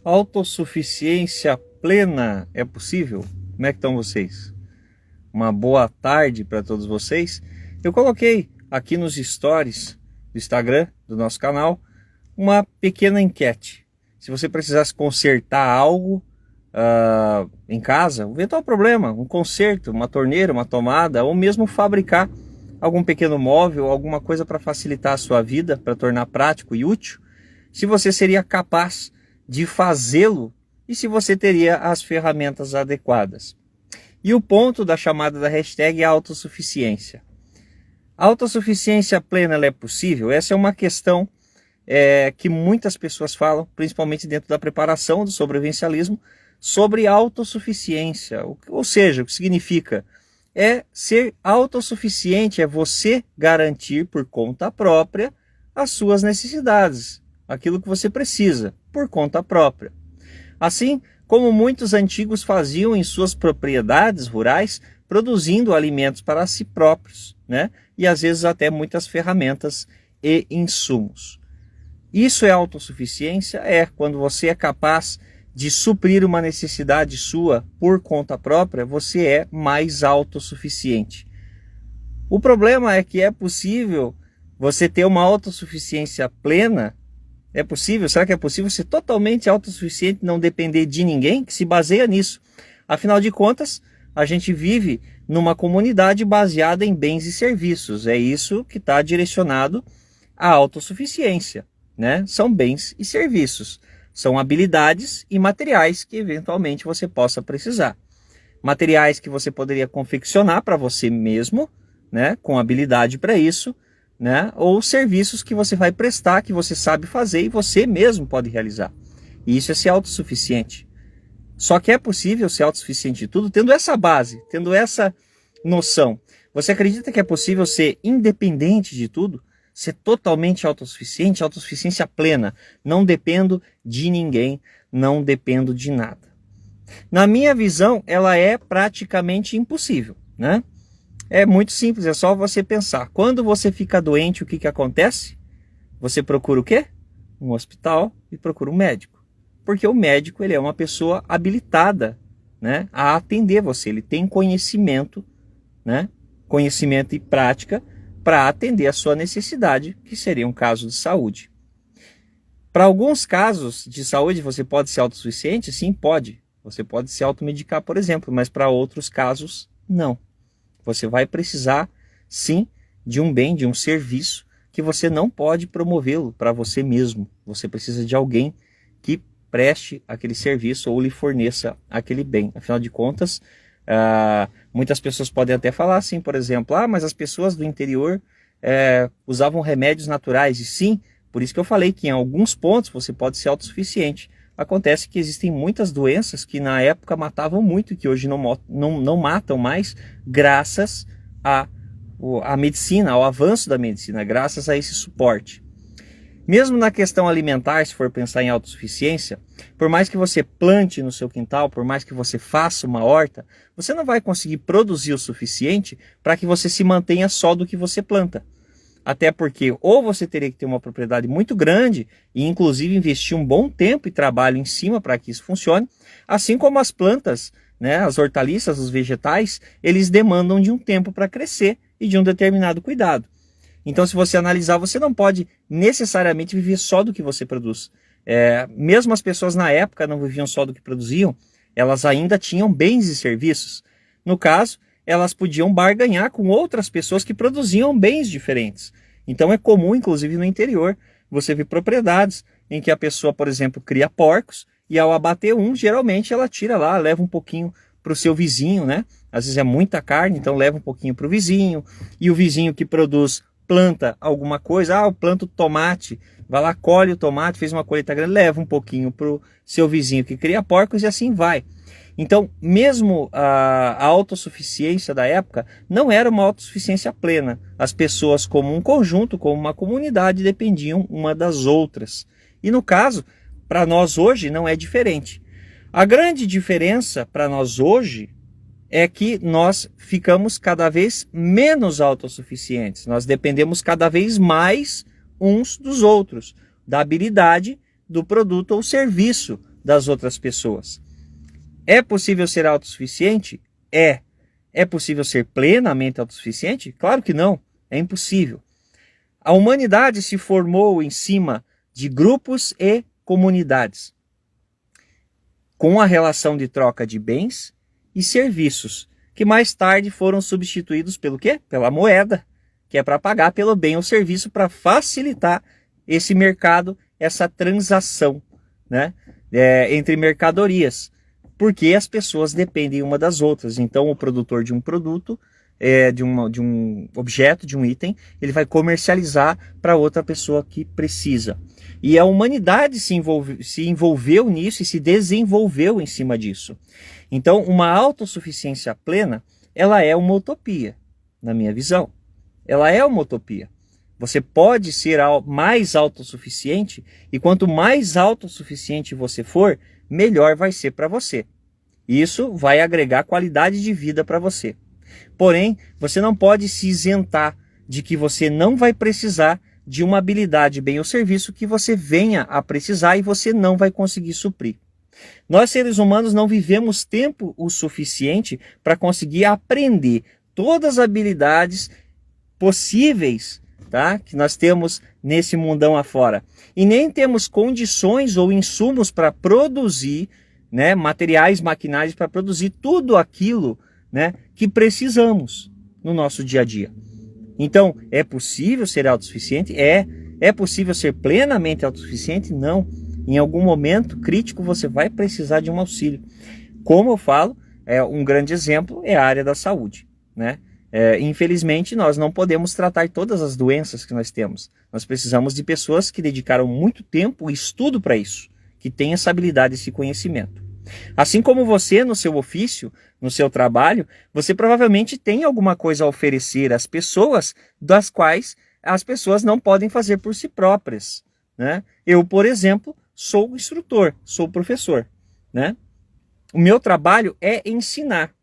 Autossuficiência plena é possível? Como é que estão vocês? Uma boa tarde para todos vocês. Eu coloquei aqui nos stories do Instagram, do nosso canal, uma pequena enquete. Se você precisasse consertar algo em casa, um eventual problema, um conserto, uma torneira, uma tomada, ou mesmo fabricar algum pequeno móvel, alguma coisa para facilitar a sua vida, para tornar prático e útil, se você seria capaz de fazê-lo e se você teria as ferramentas adequadas. E o ponto da chamada da hashtag é autossuficiência. A autossuficiência plena ela é possível? Essa é uma questão que muitas pessoas falam, principalmente dentro da preparação do sobrevivencialismo, sobre autossuficiência. Ou seja, o que significa? É ser autossuficiente, é você garantir por conta própria as suas necessidades, aquilo que você precisa, por conta própria. Assim como muitos antigos faziam em suas propriedades rurais, produzindo alimentos para si próprios, né? E às vezes até muitas ferramentas e insumos. Isso é autossuficiência? É quando você é capaz de suprir uma necessidade sua por conta própria, você é mais autossuficiente. O problema é que é possível você ter uma autossuficiência plena. É possível? Será que é possível ser totalmente autossuficiente e não depender de ninguém? Que se baseia nisso. Afinal de contas, a gente vive numa comunidade baseada em bens e serviços. É isso que está direcionado à autossuficiência, né? São bens e serviços. São habilidades e materiais que eventualmente você possa precisar. Materiais que você poderia confeccionar para você mesmo, né? Com habilidade para isso, né? Ou serviços que você vai prestar, que você sabe fazer e você mesmo pode realizar. E isso é ser autossuficiente. Só que é possível ser autossuficiente de tudo tendo essa base, tendo essa noção. Você acredita que é possível ser independente de tudo? Ser totalmente autossuficiente, autossuficiência plena. Não dependo de ninguém, não dependo de nada. Na minha visão, ela é praticamente impossível, né? É muito simples, é só você pensar. Quando você fica doente, o que acontece? Você procura o quê? Um hospital e procura um médico. Porque o médico ele é uma pessoa habilitada, né, a atender você. Ele tem conhecimento, né, conhecimento e prática para atender a sua necessidade, que seria um caso de saúde. Para alguns casos de saúde, você pode ser autossuficiente? Sim, pode. Você pode se automedicar, por exemplo, mas para outros casos, não. Você vai precisar, sim, de um bem, de um serviço, que você não pode promovê-lo para você mesmo. Você precisa de alguém que preste aquele serviço ou lhe forneça aquele bem. Afinal de contas, muitas pessoas podem até falar assim, por exemplo, mas as pessoas do interior usavam remédios naturais. E sim, por isso que eu falei que em alguns pontos você pode ser autossuficiente. Acontece que existem muitas doenças que na época matavam muito e que hoje não matam mais, graças à medicina, ao avanço da medicina, graças a esse suporte. Mesmo na questão alimentar, se for pensar em autossuficiência, por mais que você plante no seu quintal, por mais que você faça uma horta, você não vai conseguir produzir o suficiente para que você se mantenha só do que você planta. Até porque ou você teria que ter uma propriedade muito grande e inclusive investir um bom tempo e trabalho em cima para que isso funcione, assim como as plantas, né, as hortaliças, os vegetais, eles demandam de um tempo para crescer e de um determinado cuidado. Então, se você analisar, você não pode necessariamente viver só do que você produz. Mesmo as pessoas na época não viviam só do que produziam, elas ainda tinham bens e serviços. No caso, elas podiam barganhar com outras pessoas que produziam bens diferentes. Então é comum, inclusive no interior, você ver propriedades em que a pessoa, por exemplo, cria porcos e ao abater um, geralmente ela tira lá, leva um pouquinho para o seu vizinho, né? Às vezes é muita carne, então leva um pouquinho para o vizinho. E o vizinho que produz, planta alguma coisa, eu planto tomate, vai lá, colhe o tomate, fez uma colheita grande, leva um pouquinho para o seu vizinho que cria porcos e assim vai. Então, mesmo a autossuficiência da época não era uma autossuficiência plena. As pessoas como um conjunto, como uma comunidade, dependiam uma das outras. E no caso, para nós hoje não é diferente. A grande diferença para nós hoje é que nós ficamos cada vez menos autossuficientes. Nós dependemos cada vez mais uns dos outros, da habilidade do produto ou serviço das outras pessoas. É possível ser autossuficiente? É. É possível ser plenamente autossuficiente? Claro que não, é impossível. A humanidade se formou em cima de grupos e comunidades, com a relação de troca de bens e serviços, que mais tarde foram substituídos pelo quê? Pela moeda, que é para pagar pelo bem ou serviço, para facilitar esse mercado, essa transação, né? Entre mercadorias, porque as pessoas dependem uma das outras. Então o produtor de um produto, de um objeto, de um item, ele vai comercializar para outra pessoa que precisa. E a humanidade se envolveu nisso e se desenvolveu em cima disso. Então, uma autossuficiência plena, ela é uma utopia, na minha visão. Ela é uma utopia. Você pode ser mais autossuficiente, e quanto mais autossuficiente você for, melhor vai ser para você. Isso vai agregar qualidade de vida para você. Porém, você não pode se isentar de que você não vai precisar de uma habilidade, bem ou serviço que você venha a precisar e você não vai conseguir suprir. Nós, seres humanos, não vivemos tempo o suficiente para conseguir aprender todas as habilidades possíveis, tá, que nós temos nesse mundão afora. E nem temos condições ou insumos para produzir, né, materiais, maquinários para produzir tudo aquilo, né, que precisamos no nosso dia a dia. Então, é possível ser autossuficiente? É possível ser plenamente autossuficiente? Não. Em algum momento crítico você vai precisar de um auxílio. Como eu falo, um grande exemplo é a área da saúde, né? Infelizmente, nós não podemos tratar todas as doenças que nós temos. Nós precisamos de pessoas que dedicaram muito tempo e estudo para isso, que têm essa habilidade, esse conhecimento. Assim como você, no seu ofício, no seu trabalho, você provavelmente tem alguma coisa a oferecer às pessoas, das quais as pessoas não podem fazer por si próprias, né? Eu, por exemplo, sou instrutor, sou professor, né? O meu trabalho é ensinar.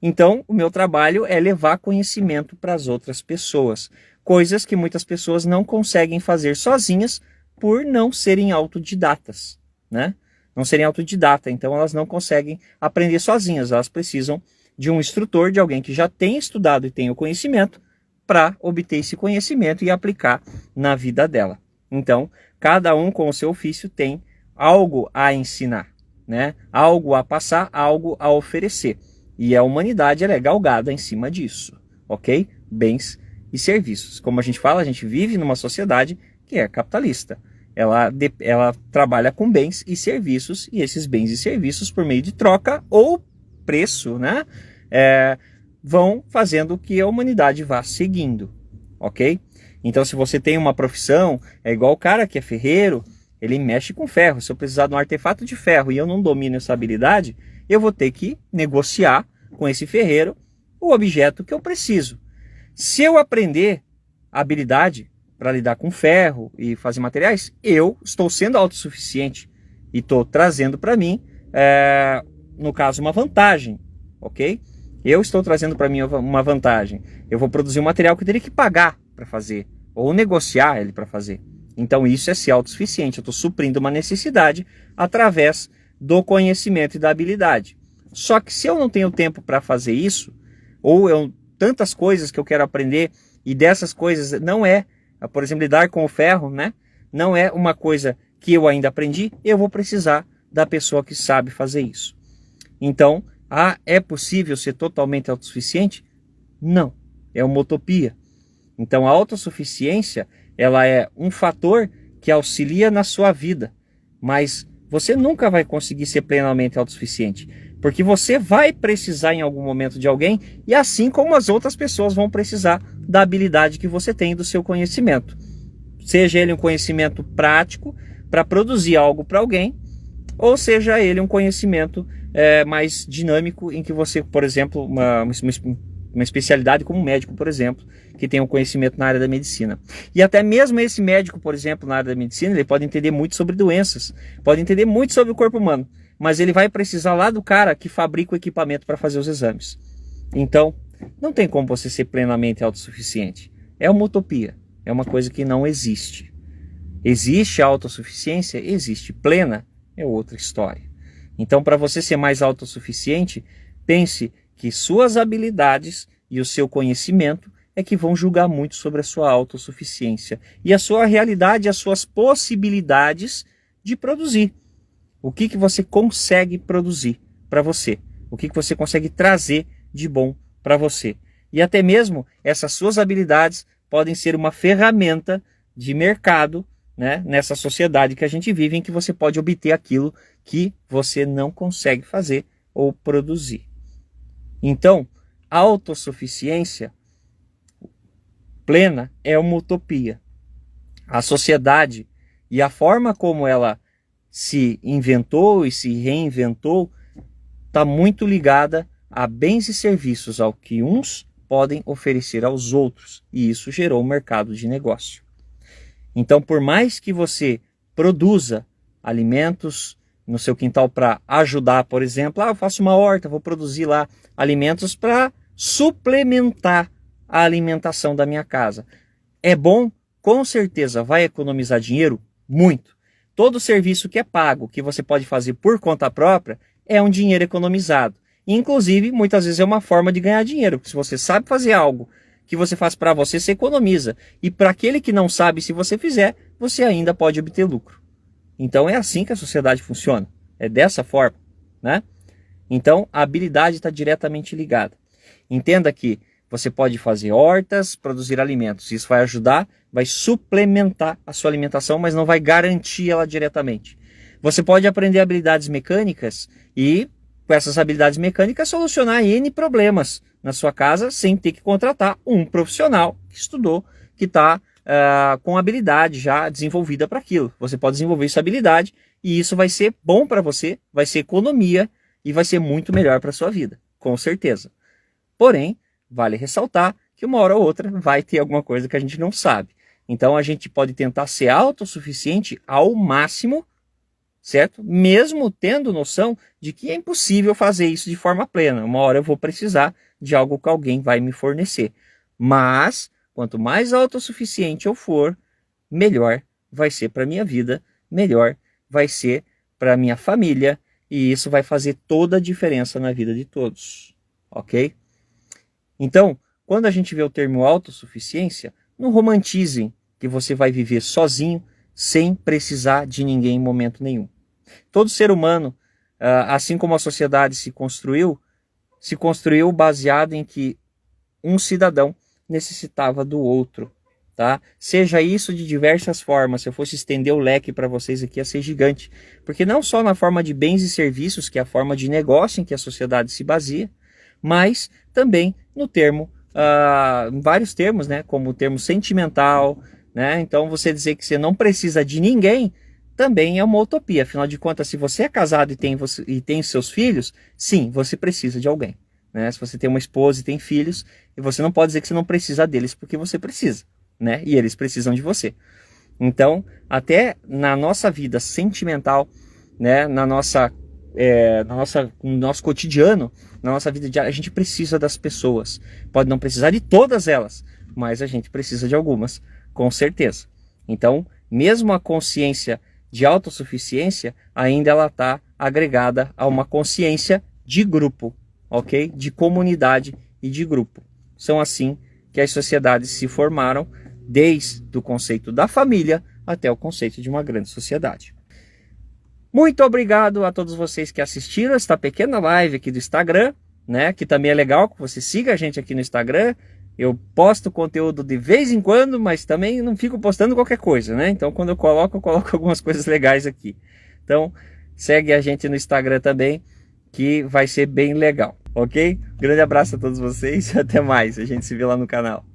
Então, o meu trabalho é levar conhecimento para as outras pessoas, coisas que muitas pessoas não conseguem fazer sozinhas por não serem autodidatas, né? Não serem autodidata, então elas não conseguem aprender sozinhas, elas precisam de um instrutor, de alguém que já tenha estudado e tenha o conhecimento para obter esse conhecimento e aplicar na vida dela. Então, cada um com o seu ofício tem algo a ensinar, né? Algo a passar, algo a oferecer. E a humanidade é galgada em cima disso, ok? Bens e serviços. Como a gente fala, a gente vive numa sociedade que é capitalista. Ela trabalha com bens e serviços, e esses bens e serviços, por meio de troca ou preço, né? Vão fazendo que a humanidade vá seguindo, ok? Então, se você tem uma profissão, é igual o cara que é ferreiro, ele mexe com ferro. Se eu precisar de um artefato de ferro e eu não domino essa habilidade, eu vou ter que negociar com esse ferreiro o objeto que eu preciso. Se eu aprender a habilidade para lidar com ferro e fazer materiais, eu estou sendo autossuficiente e estou trazendo para mim, no caso, uma vantagem, ok? Eu estou trazendo para mim uma vantagem. Eu vou produzir um material que eu teria que pagar para fazer, ou negociar ele para fazer. Então isso é ser autossuficiente. Eu estou suprindo uma necessidade através do conhecimento e da habilidade. Só que se eu não tenho tempo para fazer isso, ou tantas coisas que eu quero aprender, e dessas coisas não é, por exemplo, lidar com o ferro, né? Não é uma coisa que eu ainda aprendi, eu vou precisar da pessoa que sabe fazer isso. Então, é possível ser totalmente autossuficiente? Não, é uma utopia. Então, a autossuficiência, ela é um fator que auxilia na sua vida, mas você nunca vai conseguir ser plenamente autossuficiente, porque você vai precisar em algum momento de alguém, e assim como as outras pessoas vão precisar da habilidade que você tem, do seu conhecimento. Seja ele um conhecimento prático para produzir algo para alguém, ou seja ele um conhecimento mais dinâmico, em que você, por exemplo, uma especialidade como médico, por exemplo, que tem um conhecimento na área da medicina. E até mesmo esse médico, por exemplo, na área da medicina, ele pode entender muito sobre doenças, pode entender muito sobre o corpo humano, mas ele vai precisar lá do cara que fabrica o equipamento para fazer os exames. Então, não tem como você ser plenamente autossuficiente. É uma utopia, é uma coisa que não existe. Existe a autossuficiência? Existe. Plena? é outra história. Então, para você ser mais autossuficiente, pense que suas habilidades e o seu conhecimento é que vão julgar muito sobre a sua autossuficiência e a sua realidade, as suas possibilidades de produzir. O que você consegue produzir para você? O que você consegue trazer de bom para você? E até mesmo essas suas habilidades podem ser uma ferramenta de mercado, né, nessa sociedade que a gente vive, em que você pode obter aquilo que você não consegue fazer ou produzir. Então, a autossuficiência plena é uma utopia. A sociedade e a forma como ela se inventou e se reinventou está muito ligada a bens e serviços, ao que uns podem oferecer aos outros, e isso gerou um mercado de negócio. Então, por mais que você produza alimentos no seu quintal para ajudar, por exemplo, eu faço uma horta, vou produzir lá alimentos para suplementar a alimentação da minha casa. É bom? Com certeza. Vai economizar dinheiro? Muito. Todo serviço que é pago, que você pode fazer por conta própria, é um dinheiro economizado. Inclusive, muitas vezes é uma forma de ganhar dinheiro, porque se você sabe fazer algo que você faz para você, você economiza. E para aquele que não sabe, se você fizer, você ainda pode obter lucro. Então é assim que a sociedade funciona. É dessa forma, né? Então a habilidade está diretamente ligada. Entenda que você pode fazer hortas, produzir alimentos. Isso vai ajudar, vai suplementar a sua alimentação, mas não vai garantir ela diretamente. Você pode aprender habilidades mecânicas e, com essas habilidades mecânicas, solucionar N problemas na sua casa sem ter que contratar um profissional que estudou, que está com habilidade já desenvolvida para aquilo. Você pode desenvolver essa habilidade e isso vai ser bom para você, vai ser economia e vai ser muito melhor para a sua vida, com certeza. Porém, vale ressaltar que uma hora ou outra vai ter alguma coisa que a gente não sabe. Então a gente pode tentar ser autossuficiente ao máximo, certo? Mesmo tendo noção de que é impossível fazer isso de forma plena. Uma hora eu vou precisar de algo que alguém vai me fornecer. Mas, quanto mais autossuficiente eu for, melhor vai ser para a minha vida, melhor vai ser para a minha família, e isso vai fazer toda a diferença na vida de todos, ok? Então, quando a gente vê o termo autossuficiência, não romantizem que você vai viver sozinho, sem precisar de ninguém em momento nenhum. Todo ser humano, assim como a sociedade se construiu baseado em que um cidadão necessitava do outro, tá? Seja isso de diversas formas. Se eu fosse estender o leque para vocês aqui, ia ser gigante. Porque não só na forma de bens e serviços, que é a forma de negócio em que a sociedade se baseia, mas também no termo, em vários termos, né? Como o termo sentimental, né? Então você dizer que você não precisa de ninguém também é uma utopia. Afinal de contas, se você é casado e tem seus filhos, sim, você precisa de alguém, né? Se você tem uma esposa e tem filhos, e você não pode dizer que você não precisa deles, porque você precisa, né? E eles precisam de você. Então, até na nossa vida sentimental, né? No nosso cotidiano, na nossa vida diária, a gente precisa das pessoas. Pode não precisar de todas elas, mas a gente precisa de algumas, com certeza. Então, mesmo a consciência de autossuficiência, ainda ela está agregada a uma consciência de grupo, ok? De comunidade e de grupo. São assim que as sociedades se formaram, desde o conceito da família até o conceito de uma grande sociedade. Muito obrigado a todos vocês que assistiram esta pequena live aqui do Instagram, né? Que também é legal que você siga a gente aqui no Instagram. Eu posto conteúdo de vez em quando, mas também não fico postando qualquer coisa, né? Então, quando eu coloco algumas coisas legais aqui. Então, segue a gente no Instagram também, que vai ser bem legal, ok? Grande abraço a todos vocês e até mais. A gente se vê lá no canal.